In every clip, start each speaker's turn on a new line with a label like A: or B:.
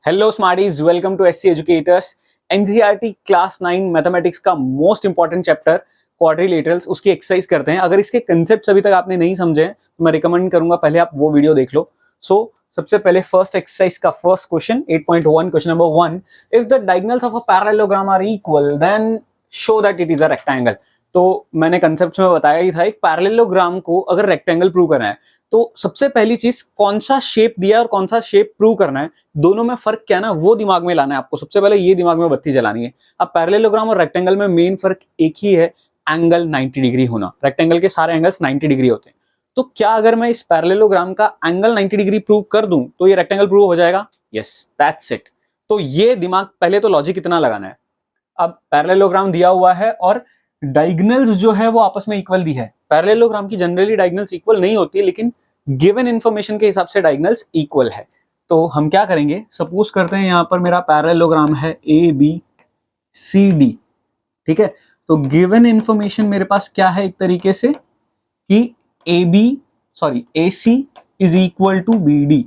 A: Hello smarties, welcome to SC educators. NCERT class 9 mathematics का most important chapter quadrilaterals, उसकी exercise करते हैं। अगर इसके कंसेप्ट अभी तक आपने नहीं समझे हैं तो मैं रिकमेंड करूंगा पहले आप वो वीडियो देख लो। सबसे पहले फर्स्ट एक्सरसाइज का first question 8.1, question number 1, if the diagonals of a parallelogram are equal then show that it is a rectangle. तो मैंने कंसेप्ट में बताया ही था, एक पैरेललोग्राम को अगर रेक्टेंगल प्रूव करना है तो सबसे पहली चीज कौन सा शेप दिया और कौन सा शेप प्रूव करना है, दोनों में फर्क क्या ना वो दिमाग में लाना है आपको। सबसे पहले ये दिमाग में बत्ती जलानी है। अब पैरेललोग्राम और रेक्टेंगल में मेन फर्क एक ही है, एंगल 90 डिग्री होना। रेक्टेंगल के सारे एंगल्स 90 डिग्री होते हैं। तो क्या अगर मैं इस पैरेललोग्राम का एंगल 90 डिग्री प्रूव कर दूं तो ये रेक्टेंगल प्रूव हो जाएगा? Yes, that's it. तो ये दिमाग पहले तो लॉजिक इतना लगाना है। अब पैरेललोग्राम दिया हुआ है और डायगोनल्स जो है वो आपस में इक्वल दी है। पैरेललोग्राम की जनरली डायगोनल्स इक्वल नहीं होती, लेकिन गिवन इंफॉर्मेशन के हिसाब से डायगोनल्स इक्वल है। तो हम क्या करेंगे, सपोज करते हैं यहां पर मेरा पैरेललोग्राम है ए बी सी डी, ठीक है। तो गिवन इंफॉर्मेशन मेरे पास क्या है, एक तरीके से कि A C is equal to B D,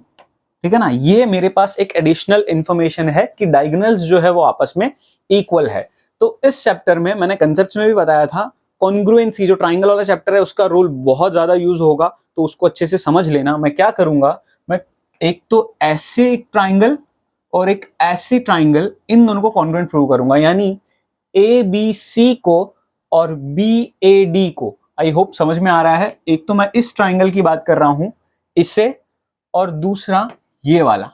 A: ठीक है ना। ये मेरे पास एक एडिशनल इंफॉर्मेशन है कि डायगोनल्स जो है वो आपस में इक्वल है। तो इस चैप्टर में मैंने कंसेप्ट्स में भी बताया था, कॉन्ग्रुएंसी जो ट्राइंगल वाला चैप्टर है उसका रूल बहुत ज्यादा यूज होगा, तो उसको अच्छे से समझ लेना। मैं क्या करूंगा, मैं एक तो ऐसे एक ट्राइंगल और एक ऐसे ट्राइंगल, इन दोनों को कॉन्ग्रुएंट प्रूव करूंगा, यानी ए बी सी को और बी ए डी को। आई होप समझ में आ रहा है। एक तो मैं इस ट्राइंगल की बात कर रहा हूं इससे, और दूसरा ये वाला,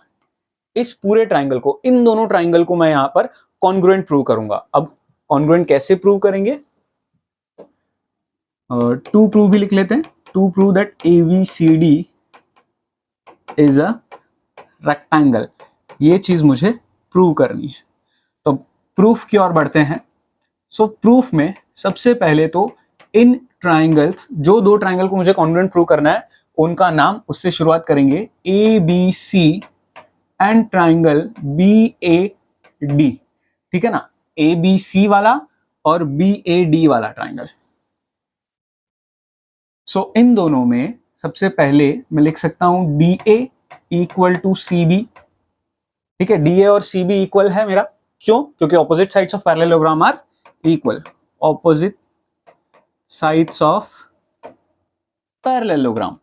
A: इस पूरे ट्राइंगल को, इन दोनों ट्राइंगल को मैं यहां पर कॉन्ग्रुएंट प्रूव करूंगा। अब कॉन्ग्रुएंट कैसे प्रूव करेंगे, टू प्रूव भी लिख लेते हैं। To prove that A B C D is a rectangle, ये चीज मुझे प्रूव करनी है। तो प्रूफ की ओर बढ़ते हैं। प्रूफ में सबसे पहले तो इन ट्राइंगल्स, जो दो ट्राइंगल को मुझे कॉन्ग्रुएंट प्रूव करना है, उनका नाम, उससे शुरुआत करेंगे, A B C and triangle B A D, ठीक है ना। ए बी सी वाला और बी ए डी वाला ट्राइंगल। इन दोनों में सबसे पहले मैं लिख सकता हूं D A equal to C B, ठीक है। डी ए और सी बी इक्वल है मेरा, क्यों? क्योंकि opposite sides of parallelogram are equal. Opposite sides of parallelogram,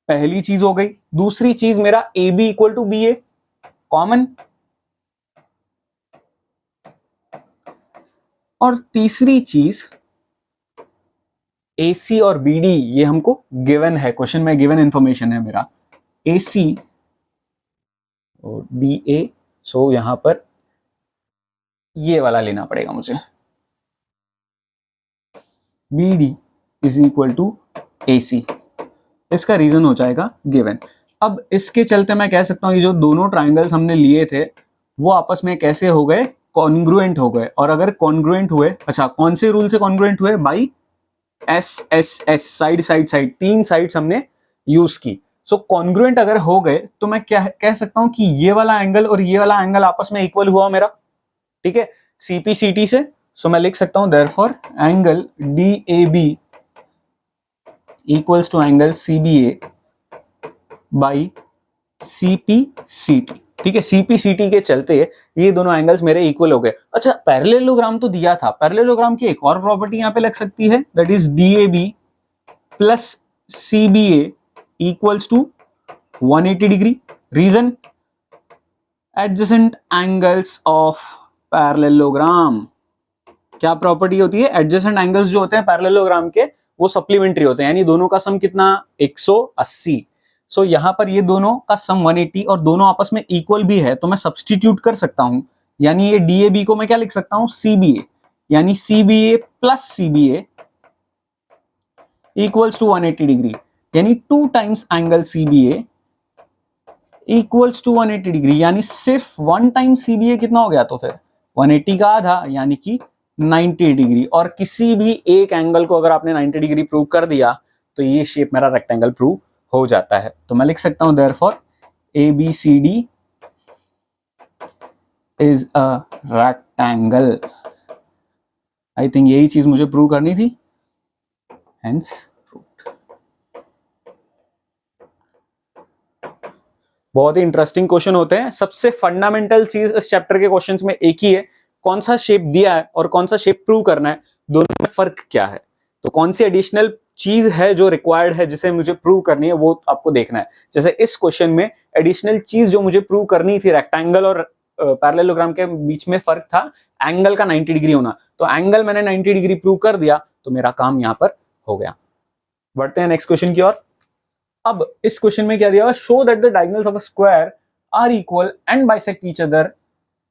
A: पहली चीज हो गई। दूसरी चीज मेरा A B equal to B A, common. और तीसरी चीज ए सी और बी डी, ये हमको गिवन है, क्वेश्चन में गिवन इंफॉर्मेशन है मेरा, ए सी और बी ए। यहां पर ये वाला लेना पड़ेगा मुझे, B D is equal to A C. इसका रीजन हो जाएगा गिवन। अब इसके चलते मैं कह सकता हूं ये जो दोनों ट्राइंगल्स हमने लिए थे वो आपस में कैसे हो गए, कॉन्ग्रुएंट हो गए। और अगर कॉन्ग्रुएंट हुए, अच्छा कौन से रूल से कॉन्ग्रुएंट हुए? By S S S, side side side, तीन साइड्स हमने यूज की। कॉन्ग्रुएंट अगर हो गए तो मैं क्या कह सकता हूं कि ये वाला एंगल और ये वाला एंगल आपस में इक्वल हुआ मेरा, ठीक है, सीपी सीटी से। मैं लिख सकता हूं therefore angle D A B equals to angle C B A by CPCT, ठीक है। CPCT के चलते ये दोनों एंगल्स मेरे इक्वल हो गए। अच्छा, पैरेललोग्राम तो दिया था, पैरेललोग्राम की एक और प्रॉपर्टी यहां पे लग सकती है, that is DAB plus CBA equals to 180 degree. Reason, adjacent angles of parallelogram. क्या प्रॉपर्टी होती है? एडजेसेंट एंगल्स जो होते हैं पैरेललोग्राम के वो सप्लीमेंट्री होते हैं, यानी दोनों का सम कितना? 180। यहां पर ये दोनों का सम 180 और दोनों आपस में इक्वल भी है, तो मैं सब्सटीट्यूट कर सकता हूं। यानी ये DAB को मैं क्या लिख सकता हूं? CBA, यानी CBA plus CBA equals to 180 degree, यानी 2 times angle CBA equals to 180 degree, यानी सिर्फ 1 टाइम CBA कितना हो गया? तो फिर 180 का आधा, यानी कि 90 डिग्री। और किसी भी एक एंगल को अगर आपने 90 डिग्री प्रूव कर दिया तो ये शेप मेरा रेक्टेंगल प्रूव हो जाता है। तो मैं लिख सकता हूं therefore ABCD is a rectangle. I think यही चीज मुझे प्रूव करनी थी, हेंस बहुत ही इंटरेस्टिंग क्वेश्चन होते हैं। सबसे फंडामेंटल चीज इस चैप्टर के क्वेश्चंस में एक ही है, कौन सा शेप दिया है और कौन सा शेप प्रूव करना है, दोनों में फर्क क्या है। तो कौन सी एडिशनल चीज है जो रिक्वायर्ड है जिसे मुझे प्रूव करनी है, वो आपको देखना है। जैसे इस क्वेश्चन में एडिशनल चीज जो मुझे प्रूव करनी थी, रेक्टेंगल और पैरेललोग्राम के बीच में फर्क था एंगल का 90 डिग्री होना। तो एंगल मैंने 90 डिग्री प्रूव कर दिया, तो मेरा काम यहां पर हो गया। बढ़ते हैं नेक्स्ट क्वेश्चन की ओर। अब इस क्वेश्चन में क्या दिया हुआ, show that the diagonals of a square are equal and bisect each other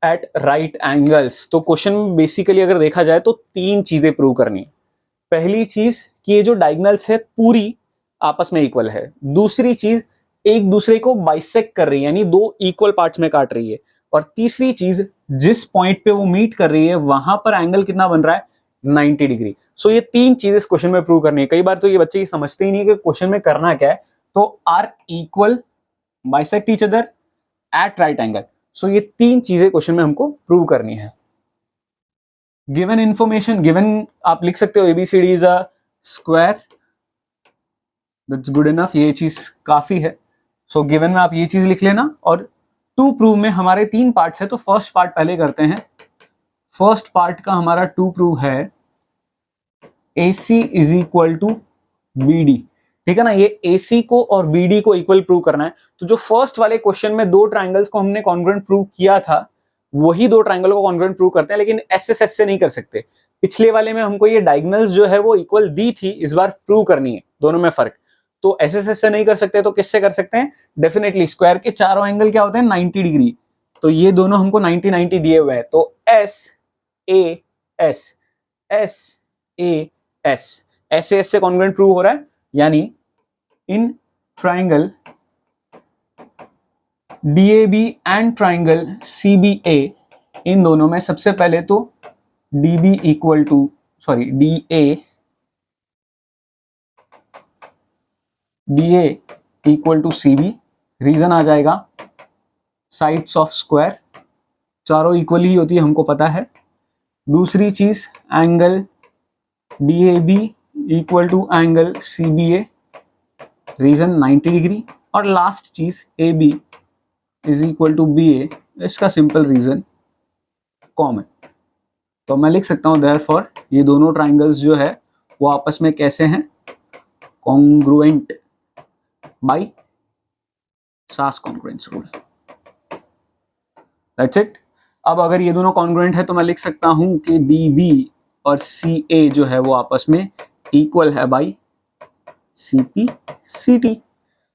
A: at right angles. तो क्वेश्चन में बेसिकली अगर देखा जाए तो तीन चीजें प्रूव करनी है। पहली चीज कि ये जो डायगोनल्स है पूरी आपस में इक्वल है। दूसरी चीज, एक दूसरे को बाइसेक्ट कर रही है, यानी दो इक्वल पार्ट्स में काट रही है। और तीसरी चीज, जिस पॉइंट पे वो मीट कर रही है वहां पर एंगल कितना बन रहा है, 90 डिग्री। सो ये तीन चीजें इस क्वेश्चन में प्रूव करनी है। कई बार तो ये बच्चे ये समझते ही नहीं कि क्वेश्चन में करना क्या है। तो are equal, bisect each other, at right angle. So ये तीन चीजें क्वेश्चन में हमको प्रूव करनी है। गिवन इंफॉर्मेशन, गिवन आप लिख सकते हो ABCD is a square, that's good enough, ये चीज काफी है। सो गिवन में आप ये चीज लिख लेना। और टू प्रूव में हमारे तीन पार्ट्स है, तो फर्स्ट पार्ट पहले करते हैं। फर्स्ट पार्ट का हमारा टू प्रूव है AC is equal to BD, ठीक है ना। ये AC को और BD को इक्वल प्रूव करना है। तो जो फर्स्ट वाले क्वेश्चन में दो ट्राइंगल्स को हमने कॉन्ग्रुएंट प्रूव किया था, वही दो ट्राइंगल को कॉन्ग्रुएंट प्रूव करते हैं, लेकिन SS से नहीं कर सकते। पिछले वाले में हमको ये डायगोनल्स जो है वो इक्वल दी थी, इस बार प्रूव करनी है, दोनों में फर्क। तो SSS से नहीं कर सकते, तो किससे कर सकते हैं, डेफिनेटली स्क्वायर के चारों एंगल क्या होते हैं, 90 डिग्री। तो ये दोनों हमको 90-90 दिए हुए हैं। तो SAS, SAS से कॉन्ग्रुएंट प्रूव हो रहा है, यानी in triangle DAB and triangle CBA, इन दोनों में सबसे पहले तो DA equal to CB। Reason आ जाएगा साइड्स ऑफ स्क्वायर, चारों इक्वल ही होती है, हमको पता है। दूसरी चीज, angle DAB equal to angle CBA, reason 90 degree. और लास्ट चीज, AB is equal to BA, इसका सिंपल रीजन कॉमन। तो मैं लिख सकता हूं देयरफॉर ये दोनों ट्राइंगल्स जो है वो आपस में कैसे हैं, कॉन्ग्रुएंट बाय सास कॉन्ग्रुएंस रूल, दैट्स इट। अब अगर ये दोनों कॉन्ग्रुएंट है तो मैं लिख सकता हूं कि DB और CA जो है वो आपस में इक्वल है बाय CP CT।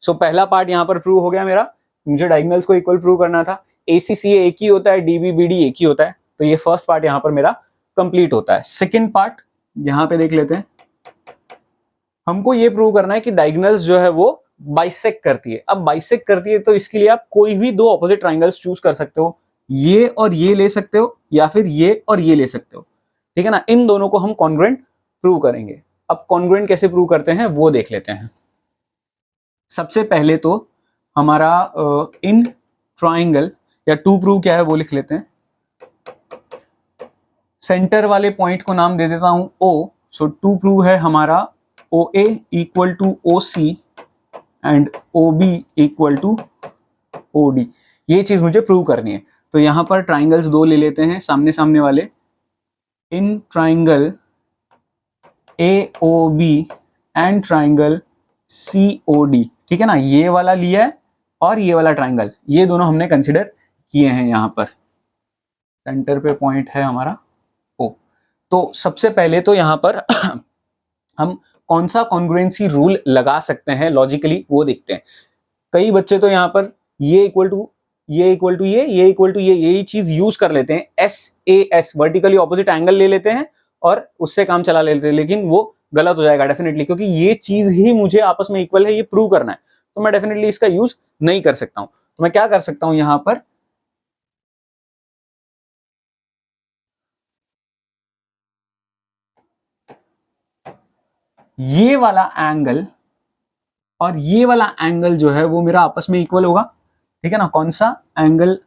A: सो पहला पार्ट यहां पर प्रूव हो गया मेरा, मुझे डायगोनल्स को इक्वल प्रूव करना था। AC CA एक ही होता है, DB BD एक ही होता है। तो ये फर्स्ट पार्ट यहां पर मेरा कंप्लीट होता है। सेकंड पार्ट यहां पे देख लेते हैं। हमको ये प्रूव करना है कि डायगोनल्स जो है वो बाइसेक्ट करती है। अब बाइसेक्ट करती है तो इसके लिए आप कोई भी दो ऑपोजिट ट्राइंगल्स चूज कर सकते हो, ये और ये ले सकते हो, या फिर ये और ये ले सकते हो, ठीक है ना। इन दोनों को हम कॉन्ग्रुएंट प्रूव करेंगे। अब कॉन्ग्रुएंट कैसे प्रूव करते हैं वो देख लेते हैं। सबसे पहले तो हमारा इन ट्राइंगल, या टू प्रूव क्या है वो लिख लेते हैं। सेंटर वाले पॉइंट को नाम दे देता हूं O। सो टू प्रूव है हमारा OA equal to OC and OB equal to OD। ये चीज मुझे प्रूव करनी है। तो यहां पर ट्राइंगल्स दो ले लेते हैं सामने सामने वाले। In triangle AOB and triangle COD, ठीक है ना। ये वाला लिया है और ये वाला ट्राइंगल, ये दोनों हमने कंसिडर किए हैं। यहां पर सेंटर पे पॉइंट है हमारा O। तो सबसे पहले तो यहां पर हम कौन सा कॉन्ग्रुएंसी रूल लगा सकते हैं लॉजिकली, वो देखते हैं। कई बच्चे तो यहाँ पर ये इक्वल टू ये इक्वल टू ये इक्वल टू ये, यही चीज यूज कर लेते हैं। SAS वर्टिकली ऑपोजिट एंगल ले लेते हैं और उससे काम चला लेते हैं, लेकिन वो गलत हो जाएगा डेफिनेटली, क्योंकि ये चीज ही मुझे आपस में इक्वल है ये प्रूव करना है। तो मैं डेफिनेटली इसका यूज नहीं कर सकता हूं। तो मैं क्या कर सकता हूं, यहां पर ये वाला एंगल और ये वाला एंगल जो है वो मेरा आपस में इक्वल होगा, ठीक है ना। कौन सा angle,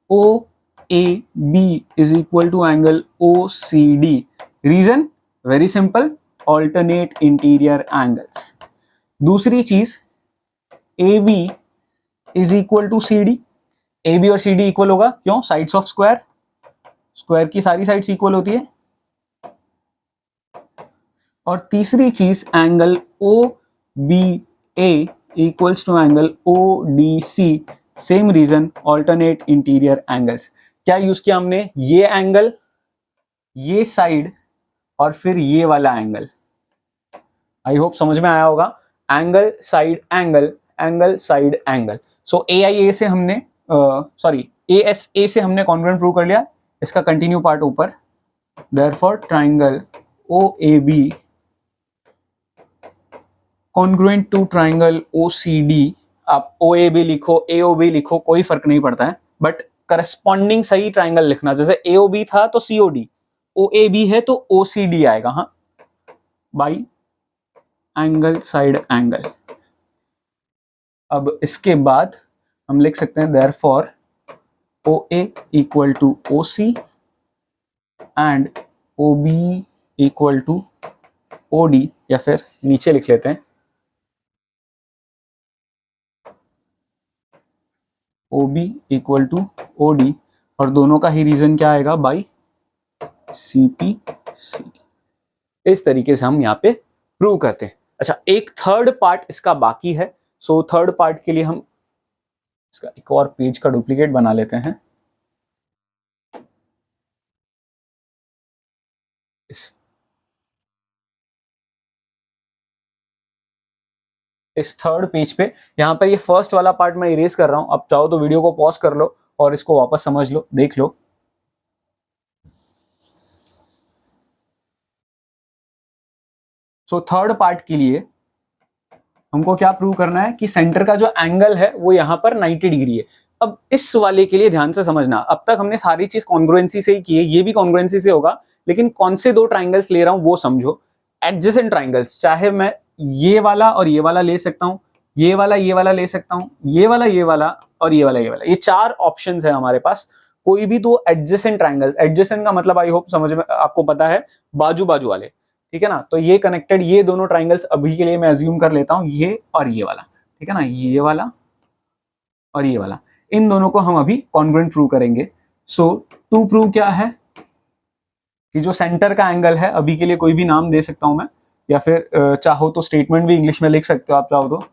A: OAB is equal to angle OCD। Reason very simple, alternate interior angles. दूसरी चीज, AB is equal to C D. A B और सी डी इक्वल होगा, क्यों? साइड्स ऑफ स्क्वायर, स्क्वायर की सारी साइड्स इक्वल होती है। और तीसरी चीज angle O B A equals to angle O D C, same reason, alternate interior angles. क्या यूज किया हमने? ये एंगल, ये साइड और फिर ये वाला एंगल। आई होप समझ में आया होगा। Angle side angle, angle side angle. So A I A से हमने सॉरी ए एस ए से हमने कॉन्ग्रुएंट प्रूव कर लिया। इसका कंटिन्यू पार्ट ऊपर, therefore triangle O A B congruent to triangle O C D. आप ओ ए बी लिखो, ए ओ बी लिखो, कोई फर्क नहीं पड़ता है, बट करस्पॉन्डिंग सही ट्राइंगल लिखना। जैसे ए ओ बी था तो सी O D, O A B है तो ओ सी डी आएगा। हाँ, बाई एंगल साइड एंगल। अब इसके बाद हम लिख सकते हैं therefore O A equal to O C and O B equal to O D, या फिर नीचे लिख लेते हैं O B equal to O D, और दोनों का ही रीजन क्या आएगा? By C P C. इस तरीके से हम यहाँ पे प्रूव करते हैं। अच्छा, एक थर्ड पार्ट इसका बाकी है। सो थर्ड पार्ट के लिए हम इसका एक और पेज का डुप्लीकेट बना लेते हैं। इस थर्ड पेज पे यहाँ पर ये फर्स्ट वाला पार्ट मैं इरेज कर रहा हूं। अब चाहो तो वीडियो को पॉज कर लो और इसको वापस समझ लो, देख लो। सो थर्ड पार्ट के लिए हमको क्या प्रूव करना है कि सेंटर का जो एंगल है वो यहाँ पर 90 डिग्री है। अब इस वाले के लिए ध्यान से समझना, अब तक हमने सारी चीज कॉन्ग्रुएंसी से ही की है, ये भी कॉन्ग्रुएंसी से होगा, लेकिन कौन से दो ट्राइंगल्स ले रहा हूं वो समझो। एडजेसेंट ट्राइंगल्स, चाहे मैं ये वाला और ये वाला ले सकता हूं, ये वाला ले सकता हूं, ये वाला और ये वाला, ये चार ऑप्शंस है हमारे पास। कोई भी दो एडजेसेंट ट्राइंगल्स, एडजेसेंट का मतलब आई होप समझ में आपको पता है, बाजू बाजू वाले, ठीक है ना। तो ये कनेक्टेड, ये दोनों ट्राइंगल्स अभी के लिए मैं अज्यूम कर लेता हूं, ये और ये वाला, ठीक है ना, ये वाला और ये वाला, इन दोनों को हम अभी कॉन्ग्रुएंट प्रूव करेंगे। सो टू प्रूव क्या है कि जो सेंटर का एंगल है, अभी के लिए कोई भी नाम दे सकता हूं मैं, या फिर चाहो तो स्टेटमेंट भी इंग्लिश में लिख सकते हो आप चाहो तो।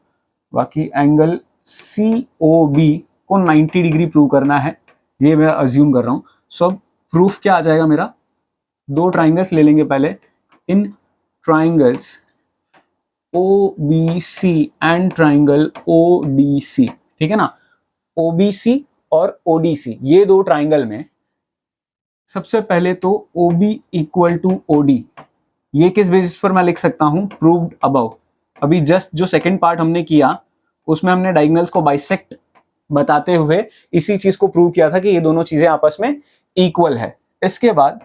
A: बाकी एंगल सी ओ बी को 90 डिग्री प्रूव करना है, ये मैं अज्यूम कर रहा हूं। सो अब प्रूफ क्या आ जाएगा मेरा? दो ट्राइंगल्स ले लेंगे पहले। In triangles O B C and triangle O D C, ठीक है ना। ओ बी सी और ओ डी सी, ये दो ट्राइंगल में सबसे पहले तो O B equal to O D, ये किस बेसिस पर मैं लिख सकता हूं? Proved above. अभी जस्ट जो सेकंड पार्ट हमने किया उसमें हमने डायगोनल्स को बाइसेक्ट बताते हुए इसी चीज को प्रूव किया था कि ये दोनों चीजें आपस में इक्वल है। इसके बाद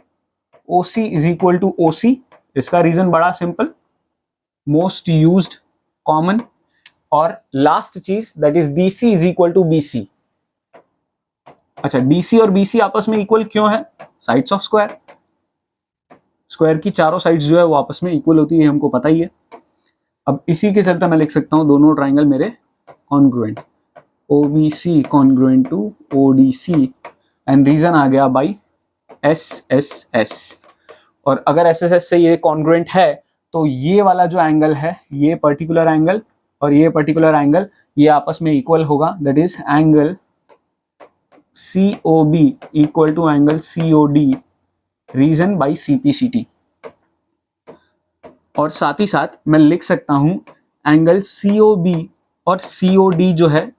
A: O C is equal to O C, इसका रीजन बड़ा सिंपल, मोस्ट यूज्ड, कॉमन। और लास्ट चीज that is D C is equal to B C. अच्छा, डीसी और बीसी आपस में इक्वल क्यों है? साइड्स ऑफ स्क्वायर, स्क्वायर की चारों साइड्स जो है वो आपस में इक्वल होती है, हमको पता ही है। अब इसी के चलते मैं लिख सकता हूं दोनों ट्राइंगल मेरे congruent, O B C congruent to O D C, and reason आ गया बाई एस एस एस। और अगर एस एस एस से ये कॉन्ग्रुएंट है तो ये वाला जो एंगल है, ये पर्टिकुलर एंगल और ये पर्टिकुलर एंगल, ये आपस में इक्वल होगा, that is angle C O B equal to angle C O D, reason by C P C T. और साथ ही साथ मैं लिख सकता हूं एंगल सी ओ बी और सी ओ डी जो है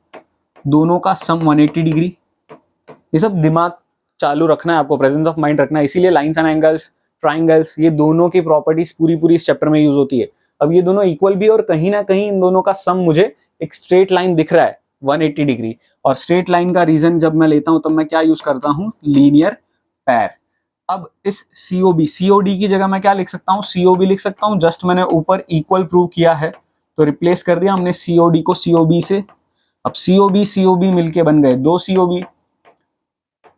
A: दोनों का सम 180 डिग्री। ये सब दिमाग चालू रखना है आपको, प्रेजेंस ऑफ माइंड रखना है, इसीलिए लाइंस एंड एंगल्स, ट्राइंगल्स, ये दोनों की प्रॉपर्टीज पूरी इस चैप्टर में यूज होती है। अब ये दोनों इक्वल भी, और कहीं ना कहीं इन दोनों का सम मुझे एक स्ट्रेट लाइन दिख रहा है 180 डिग्री। और स्ट्रेट लाइन का रीजन जब मैं लेता हूं तब मैं क्या यूज करता हूं? लीनियर पैर। अब इस सीओबी, सीओडी की जगह मैं क्या लिख सकता हूं? सीओबी लिख सकता हूं। जस्ट मैंने ऊपर इक्वल प्रूव किया है तो रिप्लेस कर दिया हमने सीओडी को सीओबी से। अब सीओबी मिलके बन गए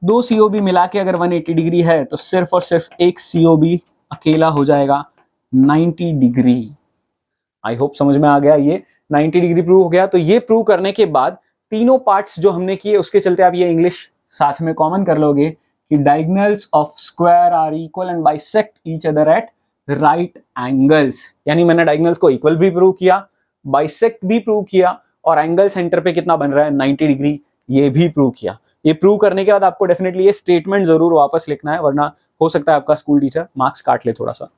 A: दो सीओबी मिला के अगर 180 डिग्री है तो सिर्फ और सिर्फ एक सीओबी अकेला हो जाएगा 90 डिग्री। आई होप समझ में आ गया। ये 90 डिग्री प्रूव हो गया। तो ये प्रूव करने के बाद तीनों पार्ट्स जो हमने किए उसके चलते आप ये इंग्लिश साथ में कॉमन कर लोगे कि diagonals of square are equal and bisect each other at right angles. यानी मैंने डायगोनल्स को इक्वल भी प्रूव किया, बाइसेक्ट भी प्रूव किया, और एंगल सेंटर पे कितना बन रहा है 90 डिग्री, ये भी प्रूव किया। ये प्रूव करने के बाद आपको डेफिनेटली ये स्टेटमेंट जरूर वापस लिखना है, वरना हो सकता है आपका स्कूल टीचर मार्क्स काट ले थोड़ा सा।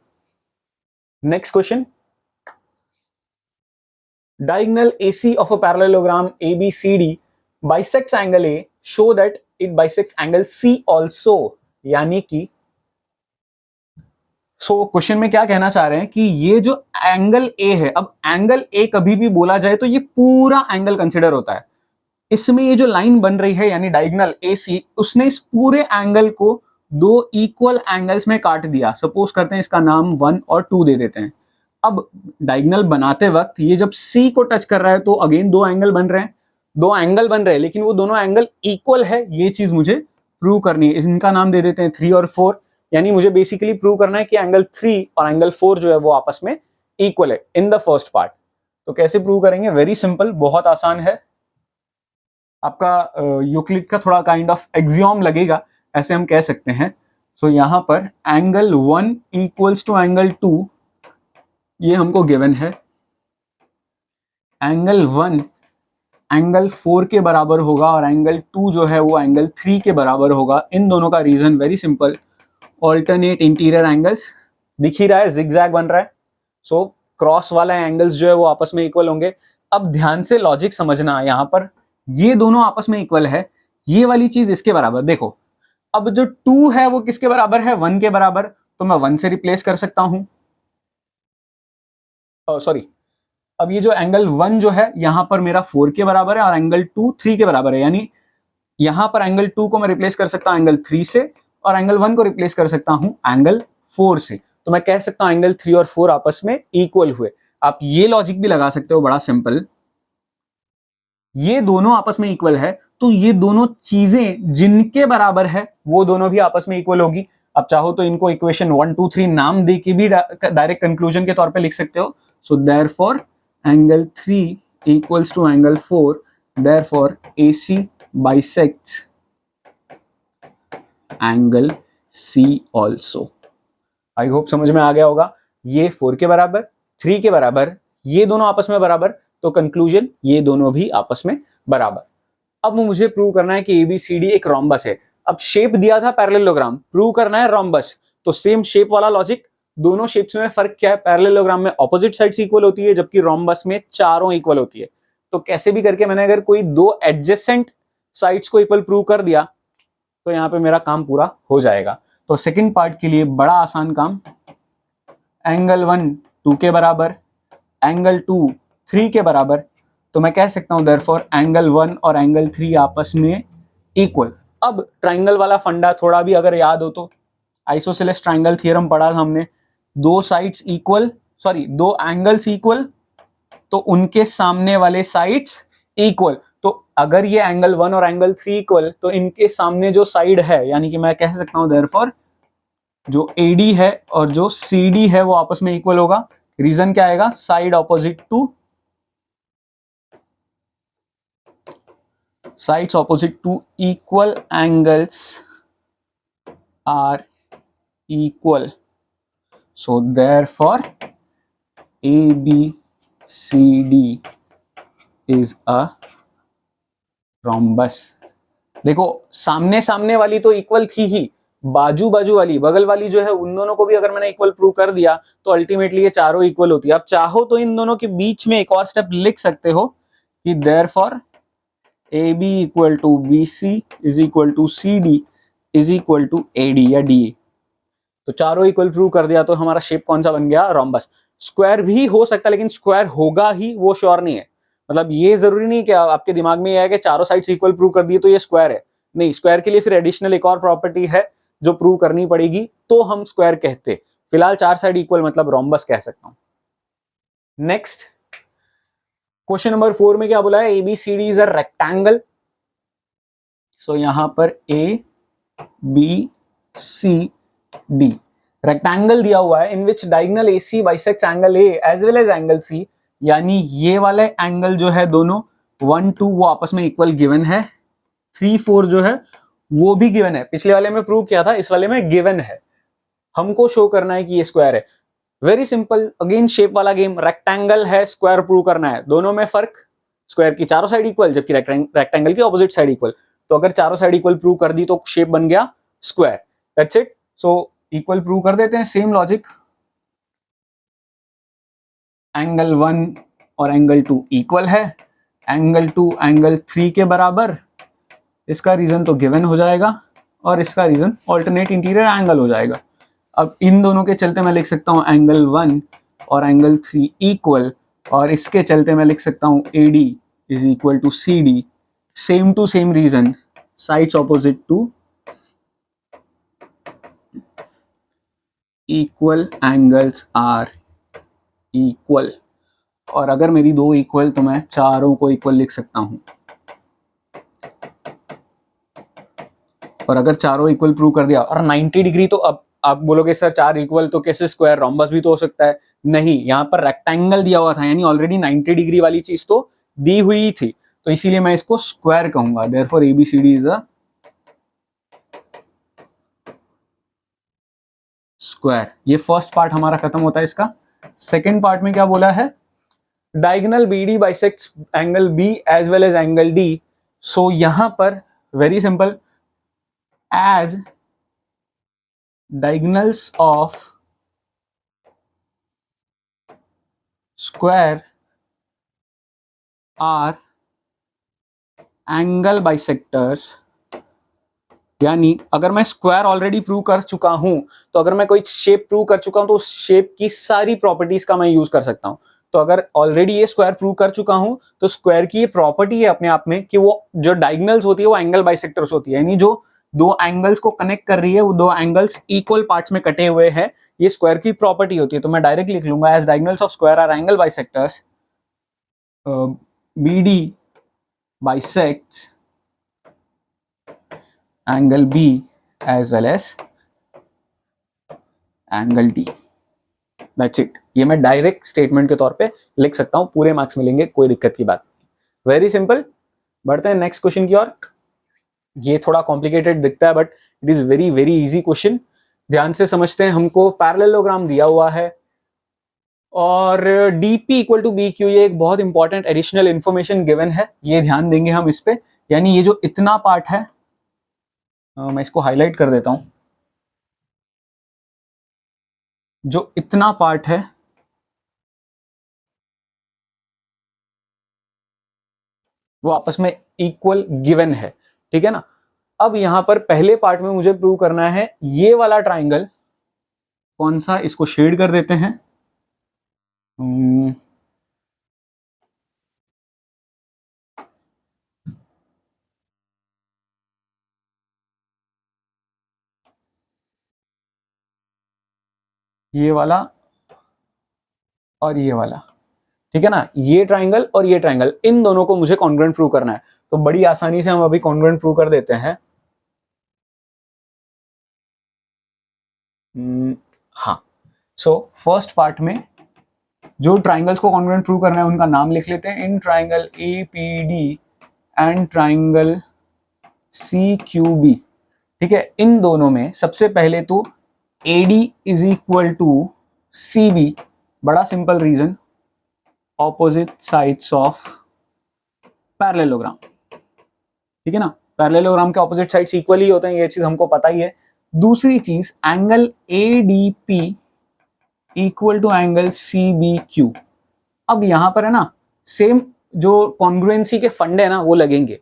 A: Next question, diagonal AC of a parallelogram ABCD bisects angle A, show that it bisects angle C also। यानी कि क्वेश्चन में क्या कहना चाह रहे हैं कि ये जो एंगल A है, अब एंगल A कभी भी बोला जाए तो ये पूरा एंगल कंसिडर होता है। इसमें ये जो लाइन बन रही है यानी डायगोनल AC, उसने इस पूरे एंगल को दो इक्वल एंगल्स में काट दिया। सपोज करते हैं इसका नाम 1 और 2 दे देते हैं। अब डायगोनल बनाते वक्त ये जब C को टच कर रहा है तो अगेन दो एंगल बन रहे हैं, लेकिन वो दोनों एंगल इक्वल है, ये चीज मुझे प्रूव करनी है। इनका नाम दे देते हैं 3 और 4। यानी मुझे बेसिकली प्रूव करना है कि एंगल 3 और एंगल 4 जो है वो आपस में इक्वल है इन द फर्स्ट पार्ट। तो कैसे प्रूव करेंगे? वेरी सिंपल, बहुत आसान है। आपका यूक्लिड का थोड़ा काइंड ऑफ एक्सियोम लगेगा, ऐसे हम कह सकते हैं। सो यहाँ पर एंगल 1 इक्वल्स टू एंगल 2, ये हमको गिवन है। एंगल 1 एंगल 4 के बराबर होगा और एंगल 2 जो है वो एंगल 3 के बराबर होगा। इन दोनों का reason very simple, alternate interior angles. दिख ही रहा है, जिगजैग बन रहा है। सो क्रॉस वाला एंगल्स जो है वो आपस में इक्वल होंगे। अब ध्यान से लॉजिक समझना, यहाँ पर ये दोनों आपस में इक्वल है, ये वाली चीज इसके बराबर। देखो अब जो 2 है वो किसके बराबर है? 1 के बराबर, तो मैं 1 से रिप्लेस कर सकता हूं। सॉरी, अब ये जो एंगल 1 जो है यहां पर मेरा 4 के बराबर है और एंगल 2 3 के बराबर है। यानी यहां पर एंगल 2 को मैं रिप्लेस कर सकता हूं एंगल 3 से, और एंगल 1 को रिप्लेस कर सकता हूं एंगल 4 से। तो मैं कह सकता हूं एंगल 3 और 4 आपस में इक्वल हुए। आप ये लॉजिक भी लगा सकते हो, बड़ा सिंपल। ये दोनों आपस में इक्वल है तो ये दोनों चीजें जिनके बराबर है वो दोनों भी आपस में इक्वल होगी। अब चाहो तो इनको इक्वेशन 1 2 3 नाम दे के भी डायरेक्ट कंक्लूजन के तौर पे लिख सकते हो। So therefore angle 3 equals to angle 4, therefore AC bisects angle C also। I hope समझ में आ गया होगा। ये 4 के बराबर, 3 के बराबर, ये दोनों आपस में बराबर, तो कंक्लूजन ये दोनों भी आपस में बराबर। अब मुझे प्रूव करना है कि ABCD एक रोम्बस है। अब शेप दिया था पैरेललोग्राम, प्रूव करना है रोम्बस, तो सेम शेप वाला लॉजिक। दोनों शेप्स में फर्क क्या है? पैरेललोग्राम में ऑपोजिट साइड्स इक्वल होती है, जबकि रोम्बस में चारों इक्वल होती है। तो कैसे भी करके मैंने अगर कोई दो एडजेसेंट साइड्स को इक्वल प्रूव कर दिया तो यहाँ पे मेरा काम पूरा हो जाएगा। तो सेकंड पार्ट के लिए बड़ा आसान काम, एंगल 1 2 के बराबर, एंगल 2 3 के बराबर, तो मैं कह सकता हूं देयरफॉर एंगल 1 और एंगल 3 आपस में इक्वल। अब ट्राइंगल वाला फंडा थोड़ा भी अगर याद हो तो आइसोसेलेस ट्राइंगल थ्योरम पढ़ा था हमने। दो साइड्स इक्वल, सॉरी दो एंगल्स इक्वल, तो उनके सामने वाले साइड्स इक्वल। तो अगर ये एंगल 1 और एंगल 3 इक्वल, तो इनके सामने जो साइड है, यानी कि मैं कह सकता हूं देयरफॉर जो AD है और जो CD है वो आपस में इक्वल होगा। रीजन क्या आएगा? Side opposite to sides opposite to equal angles are equal. So therefore ABCD is a rhombus। देखो सामने सामने वाली तो इक्वल थी ही, बाजू बाजू वाली, बगल वाली जो है, उन दोनों को भी अगर मैंने इक्वल प्रूव कर दिया तो अल्टीमेटली ये चारों इक्वल होती है। अब चाहो तो इन दोनों के बीच में एक और स्टेप लिख सकते हो कि therefore AB equal to BC is equal to CD is equal to AD या DA। तो चारों इक्वल प्रूव कर दिया तो हमारा शेप कौन सा बन गया? रोम्बस। स्क्वायर भी हो सकता है, लेकिन स्क्वायर होगा ही वो श्योर नहीं है। मतलब ये जरूरी नहीं कि आपके दिमाग में ये है कि चारों साइड्स इक्वल प्रूव कर दिए तो ये स्क्वायर है। नहीं, स्क्वायर के लिए फिर एडिशनल एक और प्रॉपर्टी है जो प्रूव करनी पड़ेगी, तो हम स्क्वायर कहते। फिलहाल चार साइड इक्वल मतलब रोम्बस कह सकता हूं। नेक्स्ट क्वेश्चन नंबर 4 में क्या बोला है? ABCD is a rectangle. So यहां पर ABCD रेक्टेंगल दिया हुआ है in which diagonal AC bisects angle A as well as angle C। यानी ये वाले एंगल जो है दोनों 1 2 वो आपस में इक्वल गिवन है, 3 4 जो है वो भी गिवन है। पिछले वाले में प्रूव किया था, इस वाले में गिवन है। हमको शो करना है कि ये स्क्वायर है। वेरी सिंपल, अगेन शेप वाला गेम, रेक्टेंगल है, स्क्वायर प्रूव करना है। दोनों में फर्क, स्क्वायर की चारों साइड इक्वल जबकि रेक्टेंगल की ऑपोजिट साइड इक्वल। तो अगर चारों साइड इक्वल प्रूव कर दी तो शेप बन गया square. That's it. So equal prove कर देते हैं, सेम लॉजिक। एंगल 1 और एंगल 2 इक्वल है, एंगल 2 एंगल 3 के बराबर। इसका रीजन तो गिवन हो जाएगा और इसका रीजन ऑल्टरनेट इंटीरियर एंगल हो जाएगा। अब इन दोनों के चलते मैं लिख सकता हूं एंगल 1 और एंगल 3 इक्वल, और इसके चलते मैं लिख सकता हूं AD is equal to CD। Same to same reason, sides opposite to equal, angles are equal. और अगर मेरी दो इक्वल तो मैं चारों को इक्वल लिख सकता हूं। और अगर चारों इक्वल प्रूव कर दिया और 90 डिग्री, तो अब आप बोलोगे सर चार इक्वल तो कैसे स्क्वायर, रोम्बस भी तो हो सकता है। नहीं, यहाँ पर रेक्टेंगल दिया हुआ था, यानी ऑलरेडी 90 डिग्री वाली चीज तो दी हुई थी, तो इसीलिए मैं इसको स्क्वायर कहूंगा। Therefore ABCD is a square. ये फर्स्ट पार्ट हमारा खत्म होता है इसका। सेकेंड पार्ट में क्या बोला है, diagonal BD bisects angle B as well as angle D। So यहां पर very simple, as diagonals of square are angle bisectors। यानी अगर मैं स्क्वायर ऑलरेडी प्रूव कर चुका हूं, तो अगर मैं कोई शेप प्रूव कर चुका हूं तो उस शेप की सारी प्रॉपर्टीज का मैं यूज कर सकता हूं। तो अगर ऑलरेडी ये स्क्वायर प्रूव कर चुका हूं तो स्क्वायर की ये प्रॉपर्टी है अपने आप में कि वो जो डायगोनल्स होती है वो एंगल बाइसेक्टर्स होती है, यानी जो दो एंगल्स को कनेक्ट कर रही है वो दो एंगल्स इक्वल पार्ट्स में कटे हुए हैं, ये स्क्वायर की प्रॉपर्टी होती है। तो मैं डायरेक्ट लिख लूंगा as diagonals of square are angle bisectors, BD bisects angle B as well as angle D। That's it। ये मैं डायरेक्ट स्टेटमेंट के तौर पे लिख सकता हूं, पूरे मार्क्स मिलेंगे, कोई दिक्कत की बात। Very simple. बढ़ते हैं नेक्स्ट क्वेश्चन की ओर। ये थोड़ा कॉम्प्लिकेटेड दिखता है but it is very very easy question. ध्यान से समझते हैं। हमको पैरेललोग्राम दिया हुआ है और DP इक्वल टू BQ, ये एक बहुत इंपॉर्टेंट एडिशनल इंफॉर्मेशन गिवन है, ये ध्यान देंगे हम इस पे। यानी ये जो इतना पार्ट है, मैं इसको हाईलाइट कर देता हूं, जो इतना पार्ट है वो आपस में इक्वल गिवन है, ठीक है ना। अब यहां पर पहले पार्ट में मुझे प्रूव करना है ये वाला ट्राइंगल कौन सा, इसको शेड कर देते हैं। ये वाला और ये वाला, ठीक है ना। ये ट्राइंगल और ये ट्राइंगल, इन दोनों को मुझे कॉन्ग्रुएंट प्रूव करना है। तो बड़ी आसानी से हम अभी कॉन्ग्रुएंट प्रूव कर देते हैं। हाँ, सो फर्स्ट पार्ट में जो ट्राइंगल्स को कॉन्ग्रुएंट प्रूव करना है उनका नाम लिख लेते हैं। इन triangle APD and triangle CQB, ठीक है। इन दोनों में सबसे पहले तो AD is equal to CB। बड़ा simple reason, opposite sides of parallelogram, ठीक है ना। पैरेललोग्राम के ऑपोजिट साइड्स इक्वल ही होते हैं, ये चीज हमको पता ही है। दूसरी चीज, angle ADP equal to angle CBQ। अब यहां पर है ना, सेम जो कॉन्ग्रुएंसी के फंडे है ना वो लगेंगे।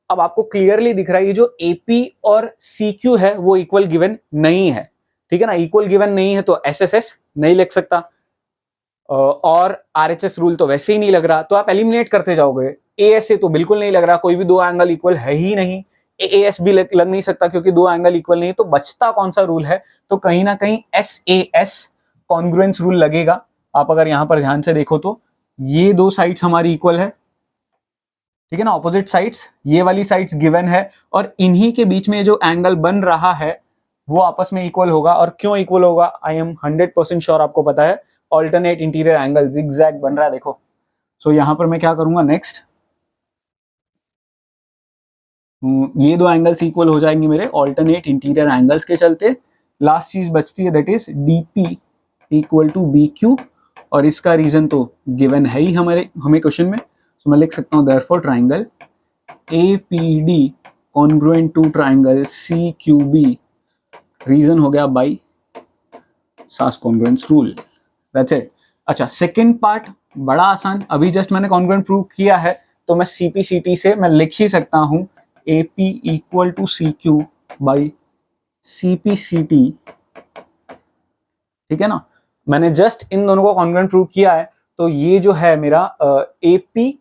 A: अब आपको क्लियरली दिख रहा है ये जो AP और CQ है वो इक्वल गिवन नहीं है, ठीक है ना। इक्वल गिवन नहीं है तो SSS नहीं लिख सकता और RHS रूल तो वैसे ही नहीं लग रहा, तो आप एलिमिनेट करते जाओगे। ASA तो बिल्कुल नहीं लग रहा, कोई भी दो एंगल इक्वल है ही नहीं। AAS भी लग नहीं सकता क्योंकि दो एंगल इक्वल नहीं, तो बचता कौन सा रूल है, तो कहीं ना कहीं SAS कॉन्ग्रुएंस रूल लगेगा। आप अगर यहां पर ध्यान से देखो तो ये दो साइड्स हमारी इक्वल है, ठीक है ना, ऑपोजिट साइड्स, ये वाली साइड्स गिवन है और इन्हीं के बीच में जो एंगल बन रहा है वो आपस में इक्वल होगा। और क्यों इक्वल होगा, आई एम 100% श्योर, आपको पता है, ऑल्टरनेट इंटीरियर एंगल जिगजैग बन रहा है, देखो। सो यहां पर मैं क्या करूंगा नेक्स्ट, ये दो एंगल्स इक्वल हो जाएंगे मेरे ऑल्टरनेट इंटीरियर एंगल्स के चलते। लास्ट चीज बचती है that is DP equal to B Q, और इसका रीजन तो गिवन है ही हमें क्वेश्चन में। तो मैं लिख सकता हूँ therefore triangle A P D congruent to triangle C Q B, reason हो गया by SAS congruence rule, that's it. अच्छा, सेकंड पार्ट बड़ा आसान, अभी जस्ट मैंने कॉन्ग्रुएंट प्रूव किया है, तो मैं सीपीसीटी से मैं लिख ही सकता हूँ A P equal to C Q by CPCT, ठीक है ना। मैंने जस्ट इन दोनों को कॉन्ग्रुएंट प्रूव किया है, तो ये जो है मेरा ए पी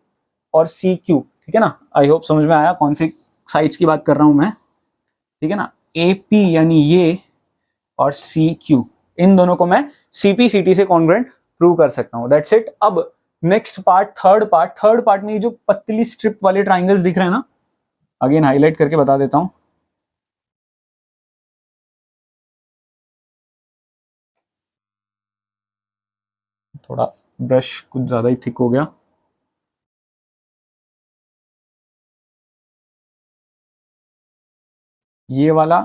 A: और सी क्यू, ठीक है ना। आई होप समझ में आया कौन सी साइड्स की बात कर रहा हूं मैं, ठीक है ना। ए पी यानी ये और सी क्यू, इन दोनों को मैं सीपीसीटी से कॉन्ग्रुएंट प्रूव कर सकता हूं, दैट्स इट। अब नेक्स्ट पार्ट, थर्ड पार्ट में ये जो पतली स्ट्रिप वाले ट्राइंगल्स दिख रहे हैं ना, अगेन हाईलाइट करके बता देता हूं। थोड़ा ब्रश कुछ ज्यादा ही थिक हो गया। ये वाला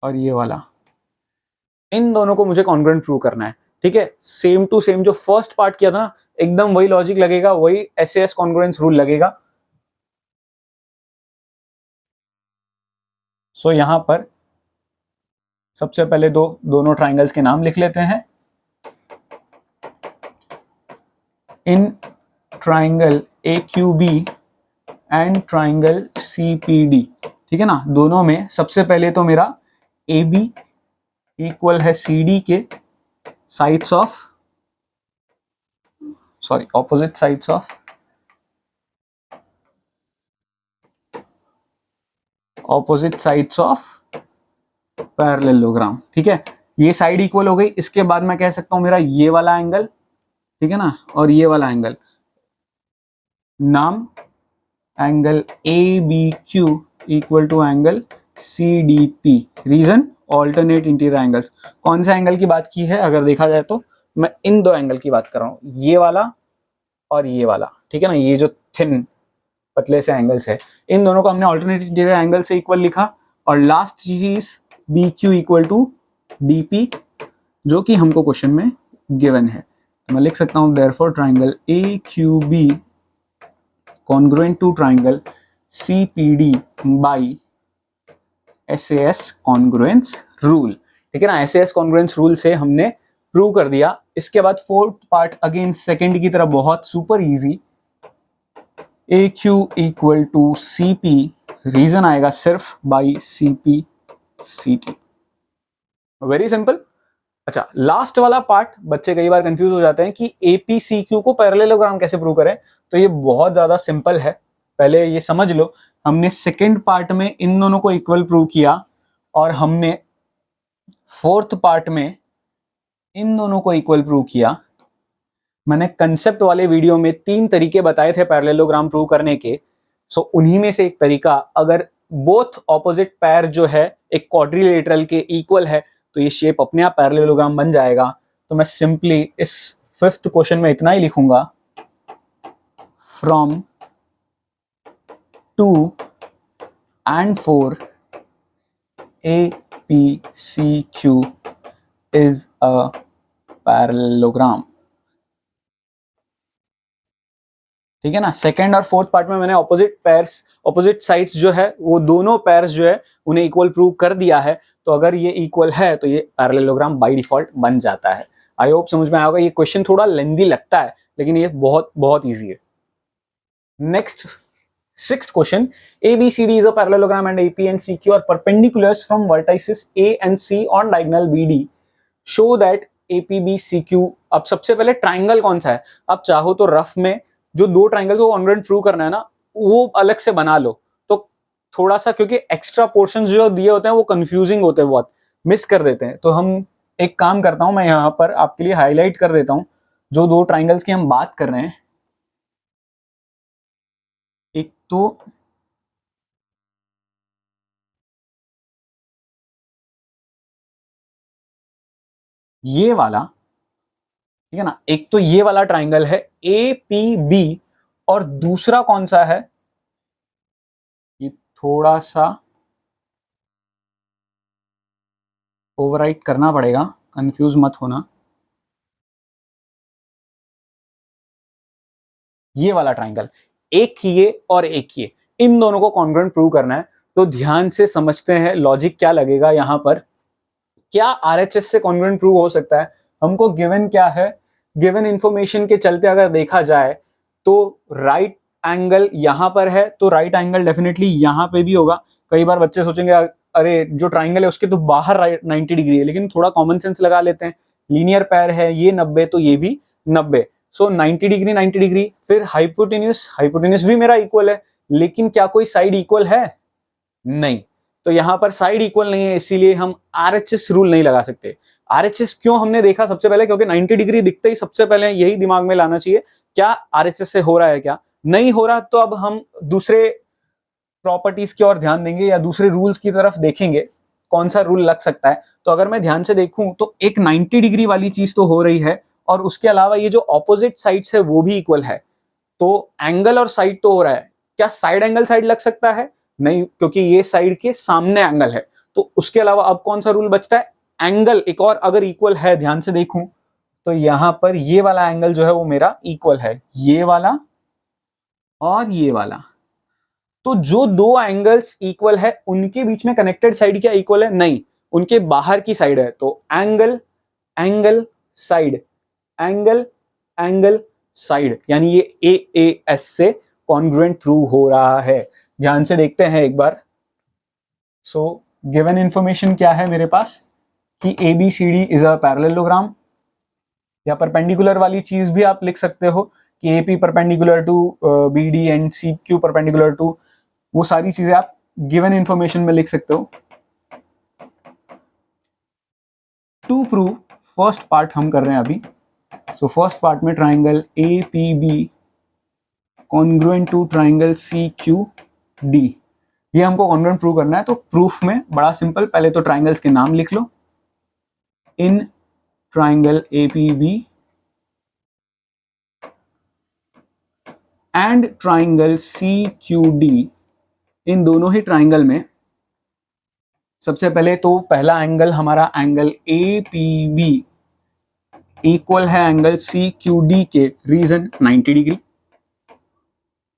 A: और ये वाला, इन दोनों को मुझे कॉन्ग्रुएंट प्रूव करना है, ठीक है। सेम टू सेम जो फर्स्ट पार्ट किया था ना, एकदम वही लॉजिक लगेगा, वही एसएएस कॉन्ग्रुएंस रूल लगेगा। सो यहां पर सबसे पहले दोनों ट्राइंगल्स के नाम लिख लेते हैं। इन triangle A Q B and triangle C P D, ठीक है ना। दोनों में सबसे पहले तो मेरा ए बी इक्वल है सी डी के sides of, sorry opposite sides of, opposite sides of parallelogram, ठीक है। ये साइड इक्वल हो गई, इसके बाद मैं कह सकता हूं मेरा ये वाला एंगल, ठीक है ना, और ये वाला एंगल, नाम angle A B Q equal to angle C D P, reason alternate interior angles. कौन सा एंगल की बात की है अगर देखा जाए तो मैं इन दो एंगल की बात कर रहा हूँ, ये वाला और ये वाला, ठीक है ना। ये जो थिन पतले से एंगल्स है, इन दोनों को हमने ऑल्टरनेट इंटीरियर एंगल से इक्वल लिखा। और लास्ट चीज B Q equal to D P, जो कि हमको क्वेश्चन में गिवन है। तो मैं लिख सकता हूं therefore triangle A Q B congruent to triangle C P D by SAS congruence rule, ठीक है ना। एसएएस कॉन्ग्रुएंस रूल से हमने प्रूव कर दिया। इसके बाद फोर्थ पार्ट अगेन सेकेंड की तरह बहुत super easy, A Q equal to C P, reason आएगा सिर्फ by C P C T, very simple. अच्छा, लास्ट वाला पार्ट बच्चे कई बार कंफ्यूज हो जाते हैं कि एपीसीक्यू को पैरेललोग्राम कैसे प्रूव करें, तो ये बहुत ज्यादा सिंपल है। पहले ये समझ लो, हमने सेकंड पार्ट में इन दोनों को इक्वल प्रूव किया, और हमने फोर्थ पार्ट में इन दोनों को इक्वल प्रूव किया। मैंने कंसेप्ट वाले वीडियो में 3 तरीके बताए थे पैरेललोग्राम प्रूव करने के। सो उन्हीं में से एक तरीका, अगर बोथ ऑपोजिट पैर जो है एक क्वाड्रिलेटरल के इक्वल है, तो ये शेप अपने आप पैरेललोग्राम बन जाएगा। तो मैं सिंपली इस फिफ्थ क्वेश्चन में इतना ही लिखूंगा, from 2 and 4 APCQ is a parallelogram, ठीक है ना। सेकंड और फोर्थ पार्ट में मैंने ऑपोजिट साइड्स जो है वो दोनों पैर्स जो है उन्हें इक्वल प्रूव कर दिया है। तो अगर ये इक्वल है तो ये पैरेललोग्राम बाय डिफॉल्ट बन जाता है। आई होप समझ में आया होगा। ये क्वेश्चन थोड़ा लेंदी लगता है, लेकिन ये बहुत बहुत ईजी है। Next, sixth question, ABCD is a parallelogram and AP and CQ are perpendiculars from vertices A and C on diagonal BD. Show that APBCQ। अब सबसे पहले ट्राइंगल कौन सा है, अब चाहो तो रफ में जो दो ट्राइंगल को कॉन्ग्रुएंट प्रूव करना है ना, वो अलग से बना लो। तो थोड़ा सा, क्योंकि एक्स्ट्रा पोर्शंस जो दिए होते हैं वो कंफ्यूजिंग होते हैं, बहुत मिस कर देते हैं। तो हम एक काम करता हूं, मैं यहाँ पर आपके लिए हाईलाइट कर देता हूं जो दो ट्राइंगल्स की हम बात कर रहे हैं। एक तो ये वाला, ठीक है ना, एक तो ये वाला ट्राइंगल है ए पी बी, और दूसरा कौन सा है थोड़ा सा ओवरराइट करना पड़ेगा, कंफ्यूज मत होना। ये वाला ट्राइंगल, एक ये और एक ये, इन दोनों को कॉन्ग्रुएंट प्रूव करना है। तो ध्यान से समझते हैं लॉजिक क्या लगेगा यहां पर। क्या आरएचएस से कॉन्ग्रुएंट प्रूव हो सकता है? हमको गिवन क्या है, गिवन इंफॉर्मेशन के चलते अगर देखा जाए तो राइट एंगल यहां पर है, तो राइट एंगल डेफिनेटली यहां पे भी होगा। कई बार बच्चे सोचेंगे अरे जो ट्राइंगल है उसके तो बाहर 90 डिग्री है, लेकिन थोड़ा कॉमन सेंस लगा लेते हैं। लीनियर पैर है, ये 90 तो ये भी 90, सो 90 डिग्री 90 डिग्री। फिर हाइपोटेन्यूस, हाइपोटेन्यूस भी मेरा इक्वल है, लेकिन क्या कोई साइड इक्वल है? नहीं। तो यहां पर साइड इक्वल नहीं है, इसीलिए हम आरएचएस रूल नहीं लगा सकते। आरएचएस क्यों हमने देखा सबसे पहले, क्योंकि 90 डिग्री दिखते ही सबसे पहले यही दिमाग में लाना चाहिए, क्या आरएचएस से हो रहा है? क्या नहीं हो रहा, तो अब हम दूसरे प्रॉपर्टीज की ओर ध्यान देंगे या दूसरे रूल्स की तरफ देखेंगे कौन सा रूल लग सकता है। तो अगर मैं ध्यान से देखूं तो एक 90 डिग्री वाली चीज तो हो रही है, और उसके अलावा ये जो ऑपोजिट साइड्स है वो भी इक्वल है। तो एंगल और साइड तो हो रहा है, क्या साइड एंगल साइड लग सकता है? नहीं, क्योंकि ये साइड के सामने एंगल है। तो उसके अलावा अब कौन सा रूल बचता है? एंगल एक और अगर इक्वल है, ध्यान से देखूं तो यहां पर ये वाला एंगल जो है वो मेरा इक्वल है, ये वाला और ये वाला। तो जो दो एंगल्स इक्वल है उनके बीच में कनेक्टेड साइड क्या इक्वल है? नहीं, उनके बाहर की साइड है। तो angle angle side, angle angle side, यानी ये ए ए एस से कॉन्ग्रुएंट थ्रू हो रहा है। ध्यान से देखते हैं एक बार। सो गिवन इंफॉर्मेशन क्या है मेरे पास कि A B C D is a parallelogram, या परपेंडिकुलर वाली चीज भी आप लिख सकते हो कि A P perpendicular to B D and C Q perpendicular to, वो सारी चीजें आप गिवन इंफॉर्मेशन में लिख सकते हो। टू प्रूव, फर्स्ट पार्ट हम कर रहे हैं अभी। सो फर्स्ट पार्ट में triangle A P B congruent to triangle C Q D, ये हमको कॉन्ग्रुएंट प्रूव करना है। तो प्रूफ में बड़ा सिंपल, पहले तो ट्राइंगल्स के नाम लिख लो। In triangle A P B and triangle C Q D, इन दोनों ही ट्राइंगल में सबसे पहले तो पहला एंगल हमारा angle A P B equal है एंगल सी क्यू डी के, रीजन 90 डिग्री।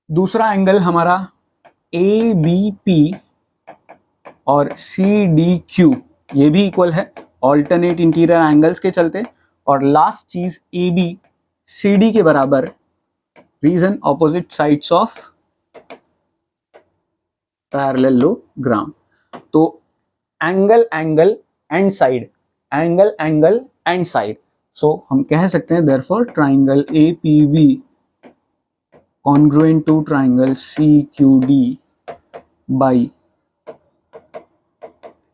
A: दूसरा एंगल हमारा ए बी पी और सी डी क्यू, ये भी इक्वल है ऑल्टरनेट इंटीरियर एंगल्स के चलते। और लास्ट चीज ए बी सी डी के बराबर, reason opposite sides of parallelogram. तो angle angle and side, angle angle and side. So हम कह सकते हैं therefore triangle A P B congruent to triangle C Q D by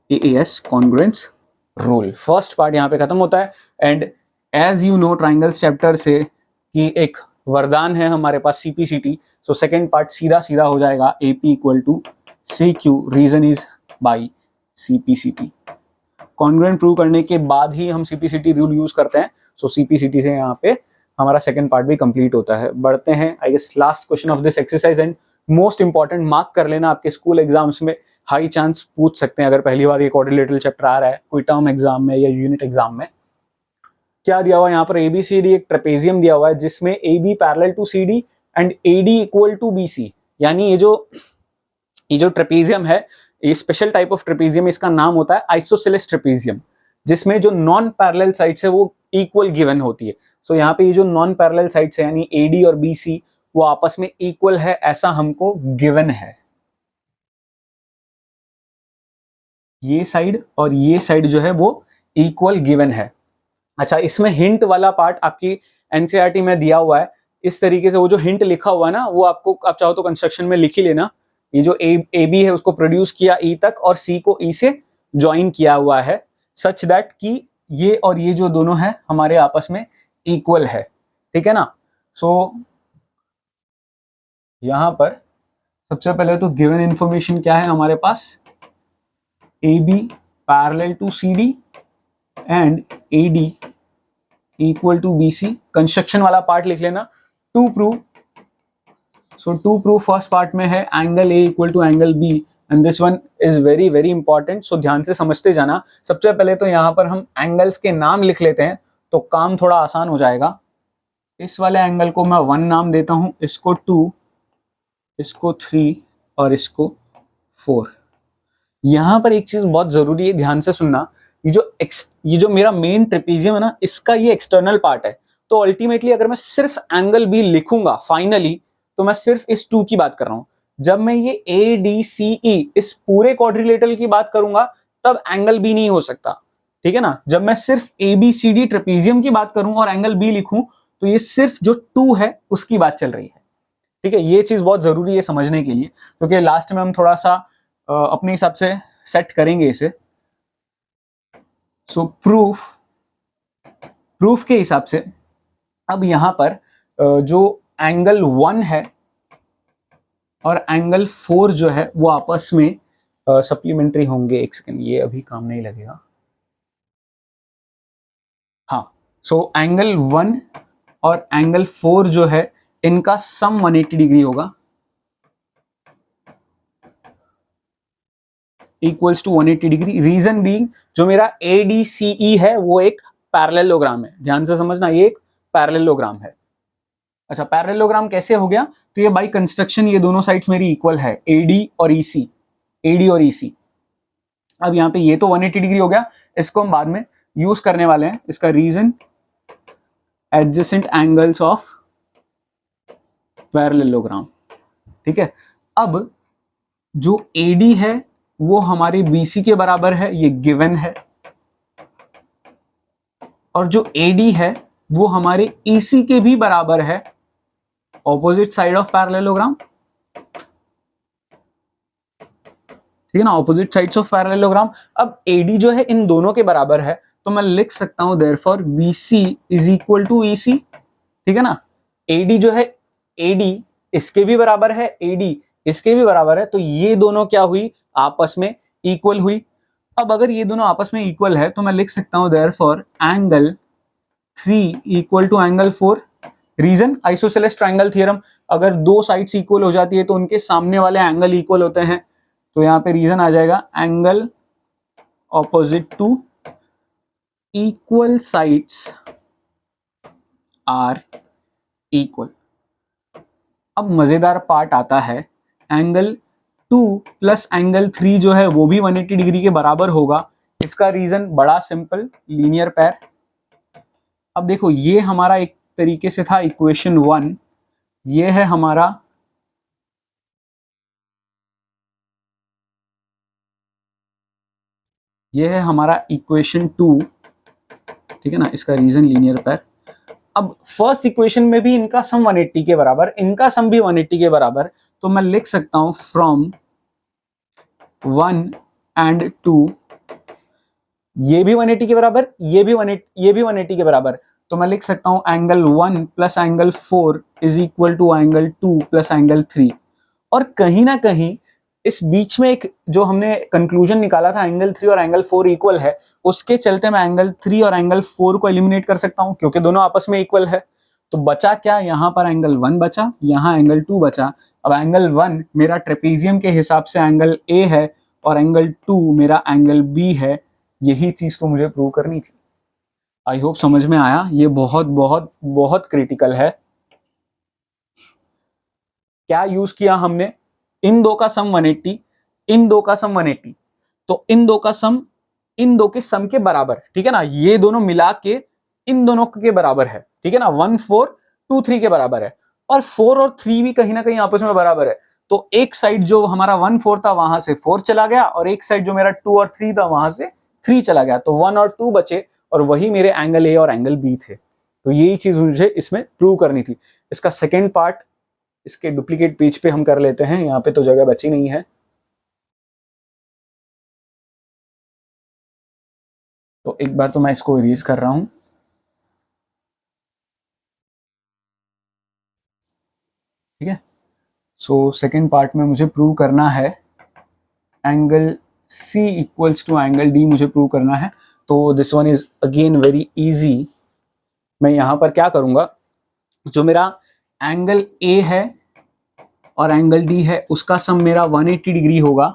A: AAS congruence rule. First part यहाँ पे खत्म होता है। And as you know triangles chapter से कि एक वरदान है हमारे पास सीपीसीटी, सो सेकेंड पार्ट सीधा सीधा हो जाएगा AP equal to C Q, reason is by CPCT. Congruent prove करने के बाद ही हम सीपीसीटी रूल यूज करते हैं। सो सीपीसीटी से यहाँ पे हमारा सेकंड पार्ट भी कंप्लीट होता है। बढ़ते हैं I guess last question of this exercise and most important, mark कर लेना, आपके स्कूल एग्जाम्स में हाई चांस पूछ सकते हैं अगर पहली बार ये क्वाड्रिलेटरल चैप्टर आ रहा है कोई टर्म एग्जाम में या यूनिट एग्जाम में। क्या दिया हुआ है यहाँ पर? एबीसीडी एक ट्रेपेजियम दिया हुआ है जिसमें A B parallel to C D and A D equal to B C, यानी ये जो ट्रेपेजियम है, ये स्पेशल टाइप ऑफ ट्रेपेजियम, इसका नाम होता है आइसोसेलेस ट्रेपेजियम, जिसमें जो नॉन पैरेलल साइड्स है वो इक्वल गिवन होती है। सो यहाँ पे ये जो नॉन पैरेलल साइड्स है यानी ए डी और बी सी वो आपस में इक्वल है, ऐसा हमको गिवन है। ये साइड और ये साइड जो है वो इक्वल गिवन है। अच्छा, इसमें हिंट वाला पार्ट आपकी एनसीईआरटी में दिया हुआ है। इस तरीके से वो जो हिंट लिखा हुआ है ना, वो आपको आप चाहो तो कंस्ट्रक्शन में लिख ही लेना। ये जो ए बी है उसको प्रोड्यूस किया ई तक और सी को ई से ज्वाइन किया हुआ है, सच दैट कि ये और ये जो दोनों है हमारे आपस में इक्वल है, ठीक है ना। सो यहां पर सबसे पहले तो गिवन इंफॉर्मेशन क्या है हमारे पास, A B parallel to C D and A D equal to B C. Construction वाला पार्ट लिख लेना। To prove, so to prove first part में है angle A equal to angle B and this one is very very important, so ध्यान से समझते जाना। सबसे पहले तो यहाँ पर हम एंगल्स के नाम लिख लेते हैं तो काम थोड़ा आसान हो जाएगा। इस वाले एंगल को मैं 1 नाम देता हूं, इसको 2, इसको 3 और इसको 4। यहां पर एक चीज बहुत जरूरी है, ध्यान से सुनना। ये जो मेरा मेन ट्रेपीजियम है ना, इसका ये एक्सटर्नल पार्ट है। तो अल्टीमेटली अगर मैं सिर्फ एंगल बी लिखूंगा फाइनली, तो मैं सिर्फ इस 2 की बात कर रहा हूं। जब मैं ये ए डी सी ई इस पूरे क्वाड्रिलेटरल की बात करूंगा तब एंगल बी नहीं हो सकता, ठीक है ना। जब मैं सिर्फ A B C D trapezium की बात करूं और एंगल बी लिखूं तो ये सिर्फ जो 2 है उसकी बात चल रही है, ठीक है। ये चीज बहुत जरूरी है समझने के लिए, क्योंकि लास्ट में हम थोड़ा सा अपने हिसाब से सेट करेंगे इसे। सो प्रूफ के हिसाब से अब यहां पर जो एंगल 1 है और एंगल 4 जो है वो आपस में सप्लीमेंट्री होंगे। एक सेकेंड, ये अभी काम नहीं लगेगा। हाँ, सो एंगल 1 और एंगल 4 जो है इनका सम 180 डिग्री होगा, equals to 180 degree. Reason being जो मेरा ADCE है वो एक पैरेललोग्राम है, ध्यान से समझना, ये एक पैरेललोग्राम है। अच्छा, पैरेललोग्राम कैसे हो गया? तो ये बाय कंस्ट्रक्शन ये दोनों साइड्स मेरी इक्वल है, AD और EC। अब यहाँ पे ये तो 180 डिग्री हो गया, इसको हम बाद में यूज करने वाले हैं। इसका reason adjacent angles of parallelogram, ठीक है। अब जो AD है वो हमारे BC के बराबर है, ये गिवन है, और जो AD है वो हमारे EC के भी बराबर है, ऑपोजिट साइड ऑफ पैरेललोग्राम, ठीक है ना, ऑपोजिट साइड्स ऑफ पैरेललोग्राम। अब AD जो है इन दोनों के बराबर है, तो मैं लिख सकता हूं therefore BC is equal to EC, ठीक है ना। AD जो है, AD इसके भी बराबर है, AD इसके भी बराबर है, तो ये दोनों क्या हुई, आपस में इक्वल हुई। अब अगर ये दोनों आपस में इक्वल है तो मैं लिख सकता हूं therefore angle 3 equal to angle 4। Reason isosceles triangle theorem, अगर दो साइड्स इक्वल हो जाती है तो उनके सामने वाले एंगल इक्वल होते हैं, तो यहाँ पे रीजन आ जाएगा angle opposite to equal sides are equal. अब मजेदार पार्ट आता है, एंगल 2 प्लस एंगल 3 जो है वो भी 180 डिग्री के बराबर होगा। इसका रीजन बड़ा सिंपल, लीनियर पैर। अब देखो, ये हमारा एक तरीके से था इक्वेशन 1, ये है हमारा इक्वेशन 2, ठीक है ना। इसका रीजन लीनियर पैर। अब फर्स्ट इक्वेशन में भी इनका सम 180 के बराबर, इनका सम भी 180 के बराबर, तो मैं लिख सकता हूं फ्रॉम 1 and 2, ये भी 180 के बराबर, ये भी 180 के बराबर, तो मैं लिख सकता हूं angle 1 plus angle 4 is equal to angle 2 plus angle 3। और कहीं ना कहीं इस बीच में एक जो हमने कंक्लूजन निकाला था एंगल 3 और एंगल 4 इक्वल है, उसके चलते मैं एंगल 3 और एंगल 4 को एलिमिनेट कर सकता हूं क्योंकि दोनों आपस में इक्वल है। तो बचा क्या, यहां पर एंगल 1 बचा, यहां एंगल 2 बचा। अब एंगल 1 मेरा ट्रेपीजियम के हिसाब से एंगल A है और एंगल 2 मेरा एंगल B है। यही चीज तो मुझे प्रूव करनी थी। आई होप समझ में आया, ये बहुत बहुत बहुत क्रिटिकल है। क्या यूज किया हमने, इन दो का सम 180, इन दो का सम 180, तो इन दो का सम इन दो के सम के बराबर, ठीक है ना। ये दोनों मिला के इन दोनों के बराबर है, ठीक है ना, 1 4 2 3 के बराबर है, और 4 और 3 भी कहीं ना कहीं आपस में बराबर है। तो एक साइड जो हमारा 1 4 था वहां से 4 चला गया, और एक साइड जो मेरा 2 और 3 था वहां से 3 चला गया, तो 1 और 2 बचे, और वही मेरे एंगल A और एंगल B थे। तो यही चीज मुझे इसमें प्रूव करनी थी। इसका सेकेंड पार्ट इसके डुप्लीकेट पेज पे हम कर लेते हैं, यहाँ पे तो जगह बची नहीं है। तो एक बार तो मैं इसको इरेज कर रहा हूं, ठीक है। सो सेकेंड पार्ट में मुझे प्रूव करना है angle C equals to angle D, मुझे प्रूव करना है। तो this one is again very easy. मैं यहां पर क्या करूंगा, जो मेरा एंगल A है और एंगल D है उसका सम मेरा 180 डिग्री होगा,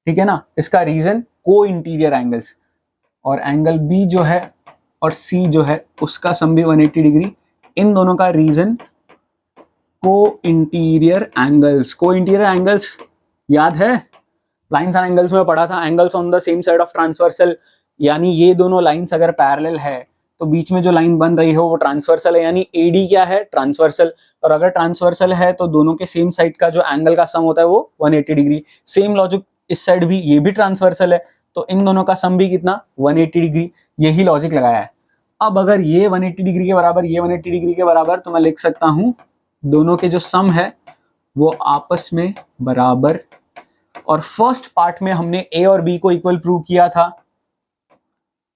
A: ठीक है ना। इसका रीजन को इंटीरियर एंगल्स, और एंगल बी जो है और सी जो है उसका सम भी 180 डिग्री। इन दोनों का रीजन को इंटीरियर एंगल्स। को इंटीरियर एंगल्स याद है, लाइन्स एंड एंगल्स में पढ़ा था, angles on the same side of transversal, यानी ये दोनों लाइन्स अगर पैरेलल है तो बीच में जो लाइन बन रही है वो ट्रांसवर्सल है, यानी एडी क्या है, ट्रांसवर्सल। और अगर ट्रांसवर्सल है तो दोनों के सेम साइड का जो एंगल का सम होता है वो 180 डिग्री। सेम लॉजिक इस साइड भी, ये भी ट्रांसवर्सल है तो इन दोनों का सम भी कितना, 180 डिग्री। यही लॉजिक लगाया है। अब अगर ये 180 डिग्री के बराबर, ये 180 डिग्री के बराबर, तो मैं लिख सकता हूं दोनों के जो सम है वो आपस में बराबर। और फर्स्ट पार्ट में हमने ए और बी को इक्वल प्रूव किया था,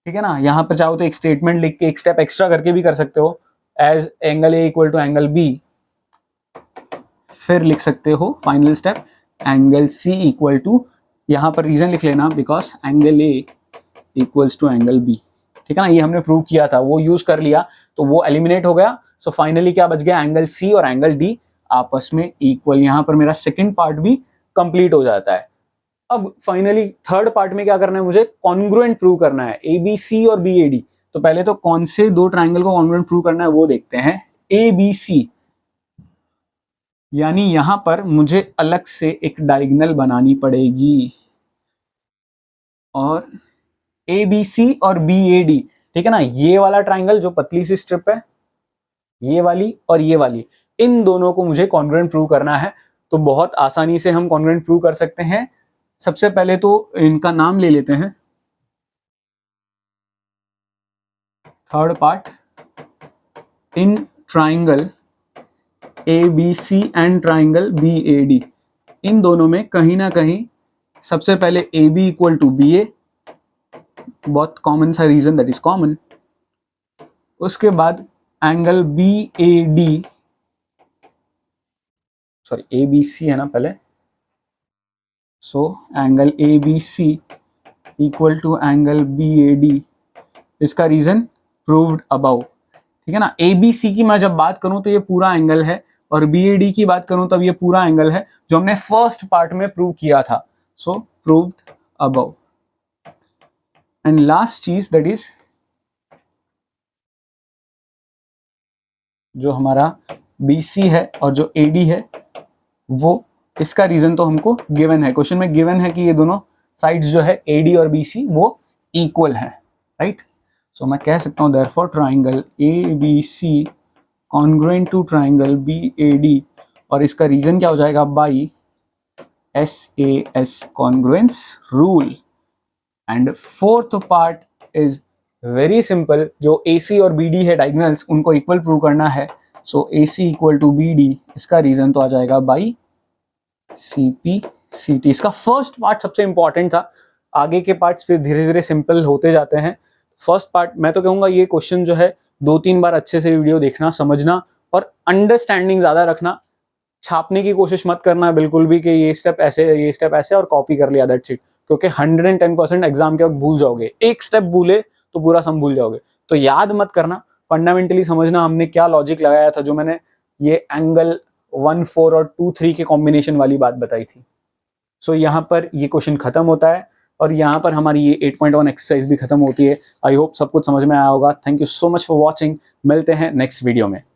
A: ठीक है ना। यहां पर चाहो तो एक स्टेटमेंट लिख के एक स्टेप एक्स्ट्रा करके भी कर सकते हो, as angle A equal to angle B. फिर लिख सकते हो final step angle C equal to, यहां पर रीजन लिख लेना, because angle A equals to angle B, ठीक है ना। ये हमने प्रूव किया था, वो यूज कर लिया तो वो एलिमिनेट हो गया। सो फाइनली क्या बच गया, एंगल सी और एंगल डी आपस में इक्वल। यहां पर मेरा सेकंड पार्ट भी कंप्लीट हो जाता है। अब फाइनली थर्ड पार्ट में क्या करना है, मुझे कॉन्ग्रुएंट प्रूव करना है, ए बी सी और बी ए डी। तो पहले तो कौन से दो ट्राइंगल को कॉन्ग्रुएंट प्रूव करना है वो देखते हैं। ए बी सी, यानी यहां पर मुझे अलग से एक डायगोनल बनानी पड़ेगी, और ए बी सी और बी ए डी, ठीक है ना। ये वाला ट्राइंगल जो पतली सी स्ट्रिप है, ये वाली और ये वाली, इन दोनों को मुझे कॉन्ग्रुएंट प्रूव करना है। तो बहुत आसानी से हम कॉन्ग्रुएंट प्रूव कर सकते हैं। सबसे पहले तो इनका नाम ले लेते हैं। Third part, in triangle A B C and triangle B A D, इन दोनों में कहीं ना कहीं सबसे पहले A B equal to B A, बहुत कॉमन सा रीजन, दैट इज कॉमन। उसके बाद angle B A D, sorry A B C है ना पहले, so angle A B C equal to angle B A D, इसका रीजन प्रूव्ड अबव, ठीक है ना। ए बी सी की मैं जब बात करूं तो ये पूरा एंगल है, और बी ए डी की बात करूं तब ये पूरा एंगल है जो हमने फर्स्ट पार्ट में प्रूव किया था। सो प्रूव्ड अबव। एंड लास्ट चीज, दैट इज जो हमारा बी सी है और जो ए डी है, वो इसका रीजन तो हमको गिवन है, क्वेश्चन में गिवन है कि ये दोनों साइड्स जो है ए डी और बी सी वो इक्वल है, राइट। सो मैं कह सकता हूं therefore triangle A B C congruent to triangle B A D, और इसका रीजन क्या हो जाएगा, by SAS congruence rule. And fourth part is very simple, जो AC और BD है डायगोनल्स, उनको इक्वल प्रूव करना है। So AC equal to BD, इसका रीजन तो आ जाएगा बाई CP CT। इसका फर्स्ट पार्ट सबसे इंपॉर्टेंट था, आगे के पार्ट्स फिर धीरे धीरे सिंपल होते जाते हैं। फर्स्ट पार्ट मैं तो कहूँगा ये क्वेश्चन जो है 2-3 बार अच्छे से वीडियो देखना, समझना और अंडरस्टैंडिंग ज़्यादा रखना। छापने की कोशिश मत करना बिल्कुल भी कि ये स्टेप ऐसे, ये स्टेप ऐसे और कॉपी कर लिया, दैट्स इट। क्योंकि 110% एग्जाम के वक्त भूल जाओगे, एक स्टेप भूले तो पूरा सम भूल जाओगे। तो याद मत करना, फंडामेंटली समझना हमने क्या लॉजिक लगाया था, जो मैंने ये एंगल 1, 4 और 2, 3 के कॉम्बिनेशन वाली बात बताई थी। सो यहाँ पर ये क्वेश्चन खत्म होता है, और यहाँ पर हमारी ये 8.1 एक्सरसाइज भी खत्म होती है। आई होप सब कुछ समझ में आया होगा। Thank you so much for watching. मिलते हैं नेक्स्ट वीडियो में।